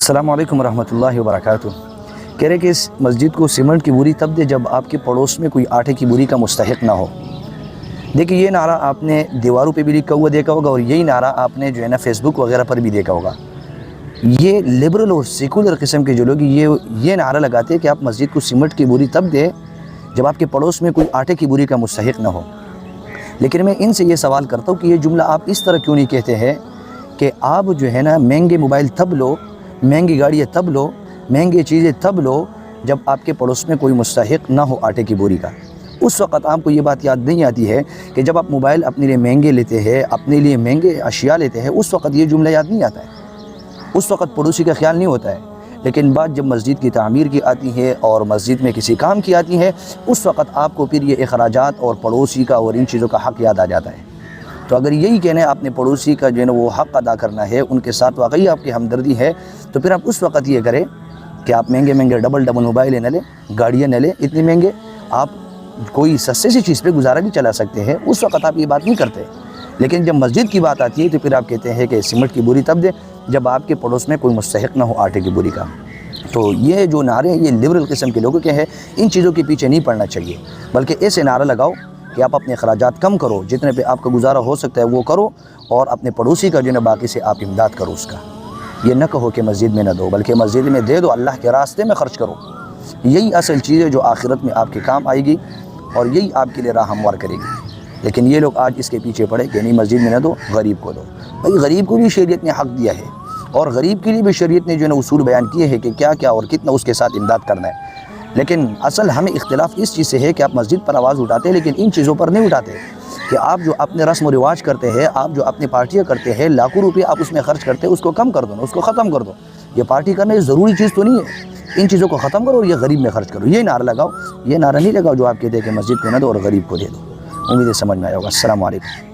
अस्सलामु अलैकुम रहमतुल्लाहि व बरकातुहू। कह रहे कि इस मस्जिद को सीमेंट की बोरी तब दे जब आपके पड़ोस में कोई आटे की बोरी का मुस्तहिक ना हो। देखिए, ये नारा आपने दीवारों पे भी लिखा हुआ देखा होगा और यही नारा आपने जो है ना फेसबुक वगैरह पर भी देखा होगा। ये लिबरल और सेकुलर किस्म के जो लोग ये नारा लगाते हैं कि आप मस्जिद को सीमेंट की बोरी तब दे जब आपके पड़ोस में कोई आटे की बोरी का मुस्तहिक ना हो। लेकिन मैं इनसे ये सवाल करता हूँ कि ये जुमला आप इस तरह क्यों नहीं कहते हैं कि आप जो है ना महंगे मोबाइल तब लो, महंगी गाड़ियाँ तब लो, महंगी चीज़ें तब लो जब आपके पड़ोस में कोई मुस्तहिक ना हो आटे की बोरी का। उस वक़्त आपको ये बात याद नहीं आती है कि जब आप मोबाइल अपने लिए महंगे लेते हैं, अपने लिए महंगे अशिया लेते हैं, उस वक़्त ये जुमला याद नहीं आता है, उस वक़्त पड़ोसी का ख्याल नहीं होता है। लेकिन बात जब मस्जिद की तामीर की आती है और मस्जिद में किसी काम की आती है, उस वक़्त आपको फिर ये अखराजात और पड़ोसी का और इन चीज़ों का हक़ याद आ जाता है। तो अगर यही कहना है आपने पड़ोसी का जो है ना वो हक़ अदा करना है, उनके साथ वाकई आपकी हमदर्दी है, तो फिर आप उस वक़्त ये करें कि आप महंगे महंगे डबल मोबाइल न लें, गाड़ियाँ न लें इतनी महंगे, आप कोई सस्ते सी चीज़ पे गुजारा भी चला सकते हैं। उस वक़्त आप ये बात नहीं करते। लेकिन जब मस्जिद की बात आती है तो फिर आप कहते हैं कि सीमेंट की बोरी तब दे जब आपके पड़ोस में कोई मुस्तहिक ना हो आटे की बोरी का। तो ये जो नारे हैं ये लिबरल किस्म के लोगों के हैं, इन चीज़ों के पीछे नहीं पड़ना चाहिए, बल्कि ऐसे नारा लगाओ कि आप अपने अखराजात कम करो, जितने पे आपका गुजारा हो सकता है वो करो और अपने पड़ोसी का जो है बाकी से आप इमदाद करो उसका। ये न कहो कि मस्जिद में न दो, बल्कि मस्जिद में दे दो, अल्लाह के रास्ते में ख़र्च करो। यही असल चीज़ है जो आखिरत में आपके काम आएगी और यही आपके लिए राह हमवार करेगी। लेकिन ये लोग आज इसके पीछे पड़े कि नहीं मस्जिद में न दो, गरीब को दो। भाई गरीब को भी शरीयत ने हक़ दिया है और गरीब के लिए भी शरीयत ने जो है ना उसूल बयान किए हैं कि क्या क्या और कितना उसके साथ इमदाद करना है। लेकिन असल हमें इख्तिलाफ इस चीज़ से है कि आप मस्जिद पर आवाज़ उठाते हैं लेकिन इन चीज़ों पर नहीं उठाते कि आप जो अपने रस्म व रिवाज करते हैं, आप जो अपनी पार्टियाँ करते हैं, लाखों रुपये आप उसमें खर्च करते हैं, उसको कम कर दो ना, उसको ख़त्म कर दो। ये पार्टी करना ये ज़रूरी चीज़ तो नहीं है। इन चीज़ों को ख़त्म करो और ये गरीब में खर्च करो। ये नारा लगाओ, ये नारा नहीं लगाओ जो आप कहते हैं कि मस्जिद को न दो और गरीब को दे दो। उम्मीद है समझ में आया होगा। अस्सलाम वालेकुम।